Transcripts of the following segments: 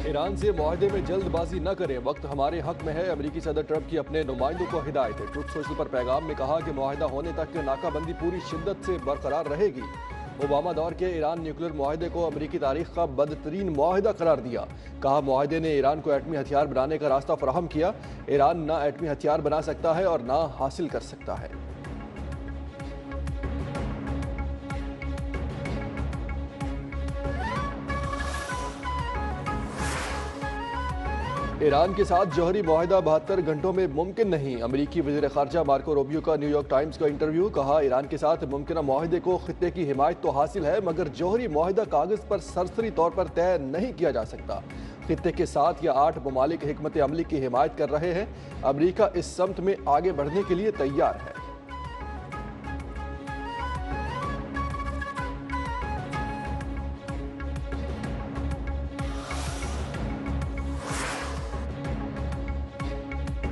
Iran से मुआहदे में जल्दबाजी न करें, वक्त हमारे हक में है। अमेरिकी सदर ट्रंप की अपने नुमाइंदों को हिदायत है। ट्रुथ सोशल पर पैगाम में कहा कि मुआहदा होने तक नाकाबंदी पूरी शिद्दत से बरकरार रहेगी। ओबामा दौर के ईरान न्यूक्लियर मुआहदे को अमेरिकी तारीख का बदतरीन मुआहदा करार दिया। कहा मुआहदे ने ईरान को एटमी हथियार बनाने का रास्ता फराहम किया। ईरान ना एटमी हथियार बना सकता है और ना हासिल कर सकता है। ईरान के साथ जौहरी मुआहदा 72 घंटों में मुमकिन नहीं। अमेरिकी वज़ीर ख़ारजा मार्को रूबियो का न्यूयॉर्क टाइम्स का इंटरव्यू। कहा ईरान के साथ मुमकिन मुआहदे को खित्ते की हिमायत तो हासिल है, मगर जौहरी मुआहदा कागज़ पर सरसरी तौर पर तय नहीं किया जा सकता। खित्ते के 7 या 8 ममालिक हिकमत अमली की हिमायत कर रहे हैं। अमेरिका इस समत में आगे बढ़ने के लिए तैयार है।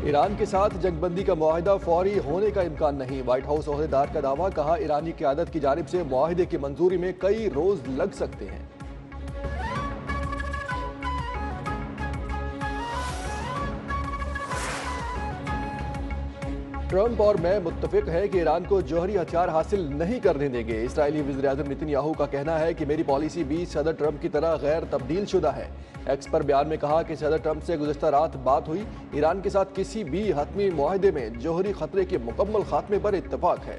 ईरान के साथ जंगबंदी का मुआहदा फौरी होने का इम्कान नहीं। व्हाइट हाउस ओहदेदार का दावा। कहा ईरानी क़यादत की जानिब से मुआहदे की मंजूरी में कई रोज लग सकते हैं। ट्रंप और मैं मुत्तफिक है कि ईरान को जौहरी हथियार हासिल नहीं करने देंगे। इस्राएली वज़ीर-ए-आज़म नेतन्याहू का कहना है कि मेरी पॉलिसी भी सदर ट्रंप की तरह गैर तब्दील शुदा है। एक्स पर बयान में कहा कि सदर ट्रंप से गुज़श्ता रात बात हुई। ईरान के साथ किसी भी हतमी मुआहदे में जौहरी खतरे के मुकम्मल खात्मे पर इत्तफाक है।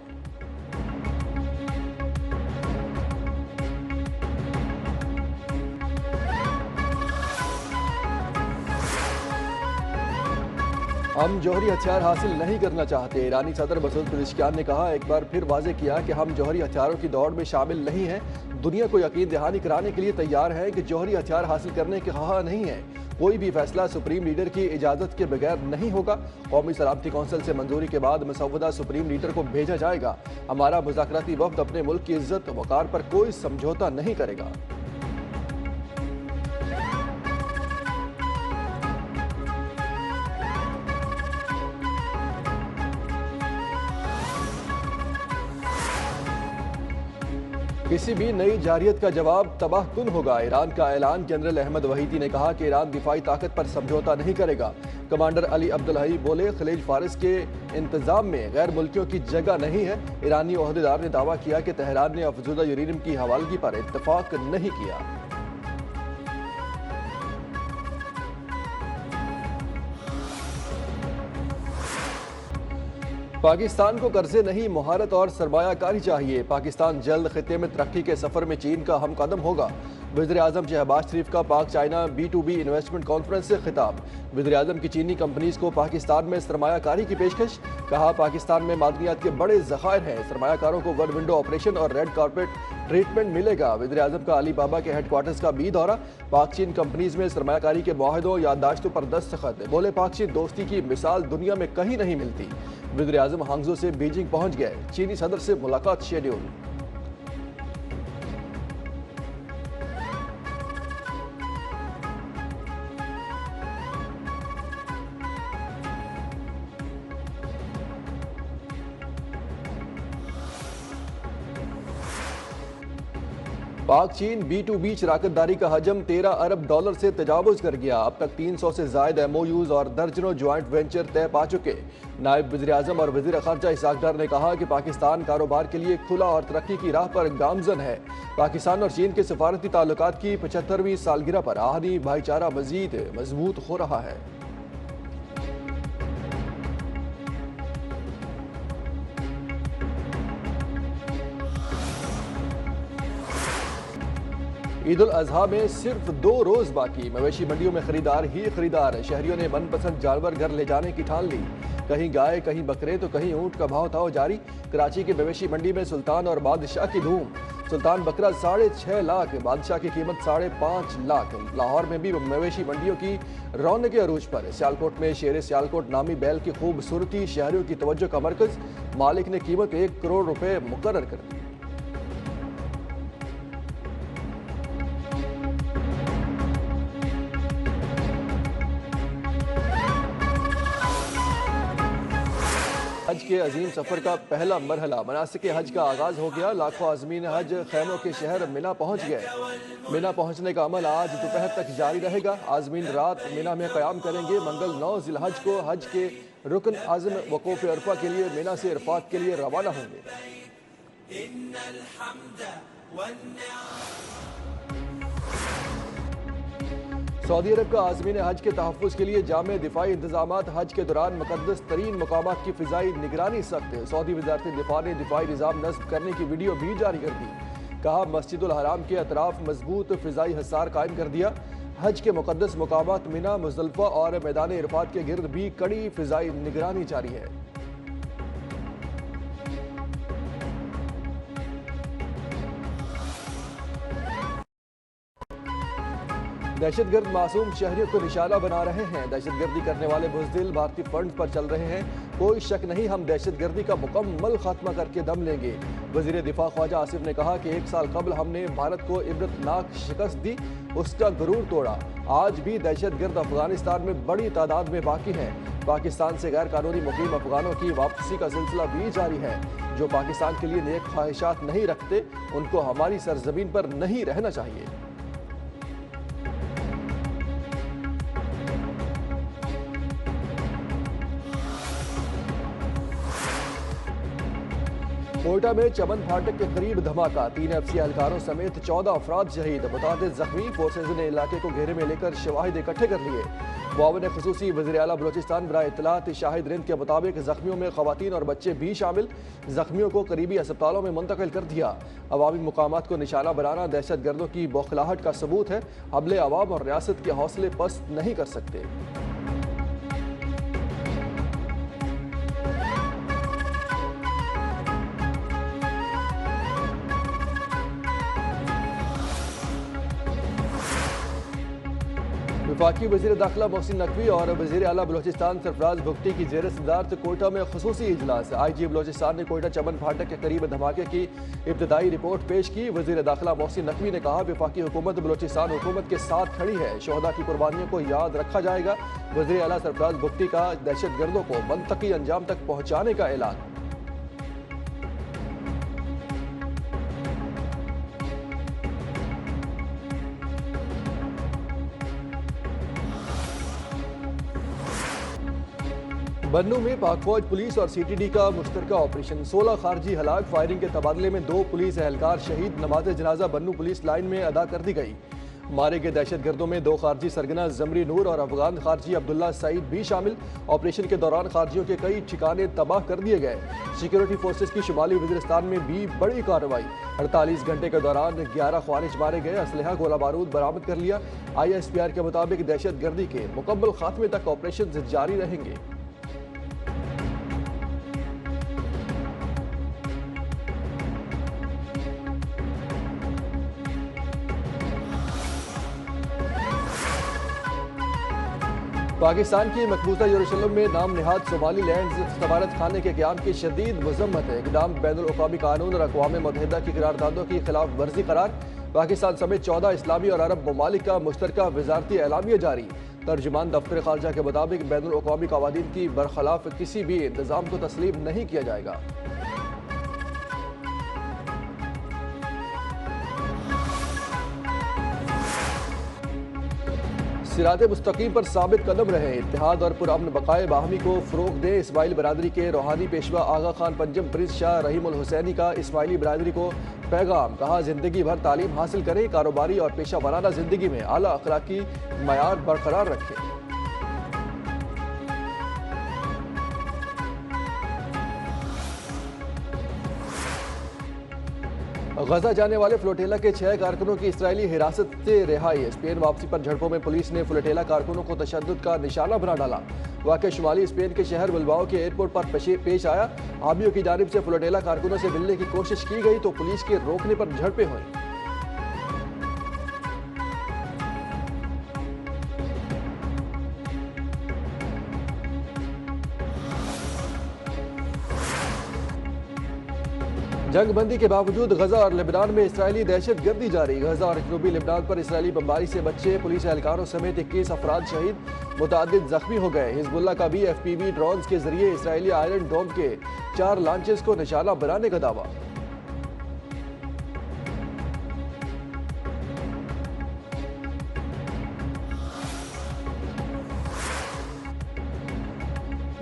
हम जौहरी हथियार हासिल नहीं करना चाहते। ईरानी सदर मसूद पेज़ेश्कियान ने कहा, एक बार फिर वाज़े किया कि हम जौहरी हथियारों की दौड़ में शामिल नहीं हैं। दुनिया को यकीन दहानी कराने के लिए तैयार हैं कि जौहरी हथियार हासिल करने के ख्वाह नहीं है। कोई भी फैसला सुप्रीम लीडर की इजाज़त के बगैर नहीं होगा। कौमी सलामती कौंसिल से मंजूरी के बाद मसौदा सुप्रीम लीडर को भेजा जाएगा। हमारा मुज़ाकराती वफ़द अपने मुल्क की इज्जत वक़ार पर कोई समझौता नहीं करेगा। किसी भी नई जारियत का जवाब तबाहकुन होगा। ईरान का ऐलान। जनरल अहमद वहीदी ने कहा कि ईरान दिफाई ताकत पर समझौता नहीं करेगा। कमांडर अली अब्दुल्लाही बोले, खलीज फारिस के इंतजाम में गैर मुल्कियों की जगह नहीं है। ईरानी ओहदेदार ने दावा किया कि तेहरान ने अफजूदा यूरेनियम की हवालगी पर इत्तफाक नहीं किया। पाकिस्तान को कर्जे नहीं, मुहारत और सरमायाकारी चाहिए। पाकिस्तान जल्द खित्ते में तरक्की के सफर में चीन का हम कदम होगा। वज़ीर-ए-आज़म शहबाज शरीफ का पाक चाइना B2B इन्वेस्टमेंट कॉन्फ्रेंस से खिताब। वज़ीर-ए-आज़म की चीनी कंपनीज को पाकिस्तान में सरमायाकारी की पेशकश। कहा पाकिस्तान में मादनियात के बड़े ज़खायर हैं। सरमायाकारों को वन विंडो ऑपरेशन और रेड कारपेट ट्रीटमेंट मिलेगा। वज़ीर-ए-आज़म का अली बाबा के हेडक्वार्टर्स का भी दौरा। पाक चीन कंपनीज में सरमायाकारी के मुआहदों याददाश्तों पर दस्तखत। बोले पाक चीन दोस्ती की मिसाल दुनिया में कहीं नहीं मिलती। वज़ीर-ए-आज़म हांगझो से बीजिंग पहुंच गए। चीनी सदर से मुलाकात शेड्यूल। पाक चीन B2B शराकतदारी का हजम 13 अरब डॉलर से तजावुज कर गया। अब तक 300 से ज़ायद MOUs और दर्जनों ज्वाइंट वेंचर तय पा चुके। नायब वज़ीर-ए-आज़म और वज़ीर ख़ारजा इसहाक़ डार ने कहा कि पाकिस्तान कारोबार के लिए खुला और तरक्की की राह पर गामज़न है। पाकिस्तान और चीन के सफारती ताल्लुकात की 75वीं सालगिरह पर आहनी भाईचारा मज़ीद मजबूत हो रहा है। ईद उल अजहा में सिर्फ 2 रोज बाकी। मवेशी मंडियों में खरीदार ही खरीदार। शहरियों ने मनपसंद जानवर घर ले जाने की ठान ली। कहीं गाय, कहीं बकरे तो कहीं ऊंट का भाव ताव जारी। कराची के मवेशी मंडी में सुल्तान और बादशाह की धूम। सुल्तान बकरा 6.5 लाख, बादशाह की कीमत 5.5 लाख। लाहौर में भी मवेशी मंडियों की रौनक के अरूज पर। सियालकोट में शेर सियालकोट नामी बैल की खूबसूरती शहरियों की तवज्जो का मरकज। मालिक ने कीमत 1 करोड़ रुपए मुकर्रर कर दी। हज के अजीम सफ़र का पहला मरहला मनासिक हज का आगाज़ हो गया। लाखों आज़मीन हज खैमों के शहर मिना पहुँच गए। मिना पहुँचने का अमल आज दोपहर तक जारी रहेगा। आज़मीन रात मिना में क़याम करेंगे। मंगल 9 ज़िलहज को हज के रुकन आज़म वक़ूफ़ अरफा के लिए मिना से इरफात के लिए रवाना होंगे। सऊदी अरब का आज़मीन हज के तहफ़्फ़ुज़ के लिए जामे दिफाई इंतजामात। हज के दौरान मुक़द्दस तरीन मकामात की फ़िज़ाई निगरानी सख्त। सऊदी वज़ारत दिफा ने दिफाई निज़ाम नस्ब करने की वीडियो भी जारी कर दी। कहा, मस्जिदुल हराम के अतराफ़ मजबूत फ़िज़ाई हसार कायम कर दिया। हज के मुक़द्दस मकामात मिना, मुज़दलिफ़ा और मैदान इरफात के गिर्द भी कड़ी फ़िज़ाई निगरानी जारी है। दहशतगर्द मासूम शहरियों को निशाना बना रहे हैं। दहशतगर्दी करने वाले बुज़दिल भारतीय फंड पर चल रहे हैं। कोई शक नहीं, हम दहशतगर्दी का मुकम्मल खात्मा करके दम लेंगे। वज़ीर दिफा ख्वाजा आसिफ ने कहा कि 1 साल कबल हमने भारत को इबरतनाक शिकस्त दी, उसका गुरूर तोड़ा। आज भी दहशतगर्द अफगानिस्तान में बड़ी तादाद में बाकी हैं। पाकिस्तान से गैर कानूनी मुकीम अफगानों की वापसी का सिलसिला भी जारी है। जो पाकिस्तान के लिए नेक ख्वाहिशात नहीं रखते, उनको हमारी सरजमीन पर नहीं रहना चाहिए। कोयटा में चमन फाटक के करीब धमाका। 3 एफसी एहलकारों समेत 14 अफराद शहीद, मुतादिद जख्मी। फोर्सेज ने इलाके को घेरे में लेकर शवाहिद इकट्ठे कर लिए। मुआविन खुसूसी वज़ीर आला बलोचिस्तान बराए इत्तलात शाहिद रिंद के मुताबिक जख्मियों में खवातीन और बच्चे भी शामिल। जख्मियों को करीबी अस्पतालों में मुंतकिल कर दिया। अवामी मुकामात को निशाना बनाना दहशत गर्दों की बौखलाहट का सबूत है। हमले अवाम और रियासत के हौसले पस्त नहीं कर सकते। वफाकी वज़ीर दाखिला मोहसिन नकवी और वज़ीर आला बलोचिस्तान सरफराज भुगटी की ज़ेर सदारत कोयटा में खुसूसी इजलास। IG बलोचिस्तान ने कोयटा चमन फाटक के करीब धमाके की इब्तदाई रिपोर्ट पेश की। वज़ीर दाखिला मोहसिन नकवी ने कहा, वफाकी हुकूमत बलोचिस्तान हुकूमत के साथ खड़ी है। शोहदा की कुर्बानियों को याद रखा जाएगा। वज़ीर आला सरफराज भुगटी का दहशत गर्दों को मनतकी अंजाम तक पहुँचाने का ऐलान। बन्नू में पाक फौज, पुलिस और CTD का मुश्तरका ऑपरेशन। 16 खारजी हलाक। फायरिंग के तबादले में 2 पुलिस एहलकार शहीद। नमाज जनाजा बन्नू पुलिस लाइन में अदा कर दी गई। मारे गए दहशतगर्दों में 2 खारजी सरगना जमरी नूर और अफगान खारजी अब्दुल्ला सईद भी शामिल। ऑपरेशन के दौरान खारजियों के कई ठिकाने तबाह कर दिए गए। सिक्योरिटी फोर्सेज की शुमाली वज़ीरिस्तान में भी बड़ी कार्रवाई। 48 घंटे के दौरान 11 ख्वारिज मारे गए। असलहा गोला बारूद बरामद कर लिया। ISPR के मुताबिक दहशत गर्दी के मुकम्मल खात्मे तक ऑपरेशन जारी रहेंगे। पाकिस्तान की मकबूजा यरूशलेम में नाम निहाद सोमाली लैंड सफारत खाने के क़याम की शदीद मजम्मत है। इक़दाम बैनुल-अक़वामी कानून और अक़वाम मुत्तहिदा की करारदादों की खिलाफ वर्जी करार। पाकिस्तान समेत 14 इस्लामी और अरब ममालिक का मुश्तरका वज़ारती एलामिया जारी। तर्जुमान दफ्तर खारजा के मुताबिक बैनुल-अक़वामी कवानीन की बरखिलाफ किसी भी इंतज़ाम को तस्लीम नहीं किया जाएगा। सिराते मुस्तकीम पर साबित कदम रहे। इत्तेहाद और पुरअमन बकाए बाहमी को फ़रोग़ दें। इस्माइली बरादरी के रूहानी पेशवा आगा खान पंजम प्रिंस शाह रहीमुल हुसैनी का इस्माइली बरादरी को पैगाम। कहा, ज़िंदगी भर तालीम हासिल करें, कारोबारी और पेशा वाराना ज़िंदगी में आला अखलाकी मयार बरकरार रखें। गजा जाने वाले फ्लोटेला के 6 कारकुनों की इसराइली हिरासत से रिहाई। स्पेन वापसी पर झड़पों में पुलिस ने फ्लोटेला कारकुनों को तशद्दुद का निशाना बना डाला। वाक़या शुमाली स्पेन के शहर बिलबाओ के एयरपोर्ट पर पेश आया। हामियों की जानिब से फ्लोटेला कारकुनों से मिलने की कोशिश की गई तो पुलिस के रोकने पर झड़पें हुई। जंग बंदी के बावजूद गजा और लेबनान में इसराइली दहशत गर्दी जारी। गजा और जनूबी लेबनान पर इसराइली बमबारी से बच्चे, पुलिस एहलकारों समेत 21 अफराद शहीद, मुतअद्दिद जख्मी हो गए। हिजबुल्लाह का भी FPV ड्रोन्स के जरिए इसराइली आयरन डोम के 4 लॉन्चेस को निशाना बनाने का दावा।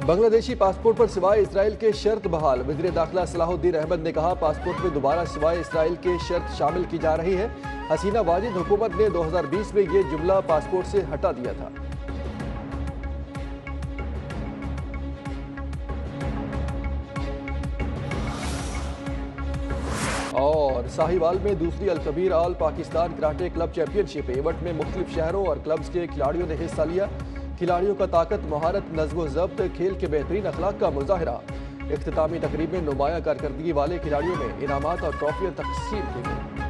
बांग्लादेशी पासपोर्ट पर सिवाय इसराइल के शर्त बहाल। वज़ीर दाखिला सलाहुद्दीन अहमद ने कहा, पासपोर्ट में दोबारा सिवाय इसराइल के शर्त शामिल की जा रही है। हसीना वाजिद हुकूमत ने 2020 में ये जुमला पासपोर्ट से हटा दिया था। और साहिवाल में दूसरी Al Kabir all Pakistan karate club championship event में मुख्तलिफ शहरों और क्लब्स के खिलाड़ियों ने हिस्सा लिया। खिलाड़ियों का ताकत, महारत, नज़्म ज़ब्त, खेल के बेहतरीन अखलाक का मुजाहिरा। इख्तितामी तकरीब में नुमाया कारकर्दगी वाले खिलाड़ियों में इनामात और ट्रॉफियां तकसीम की गई।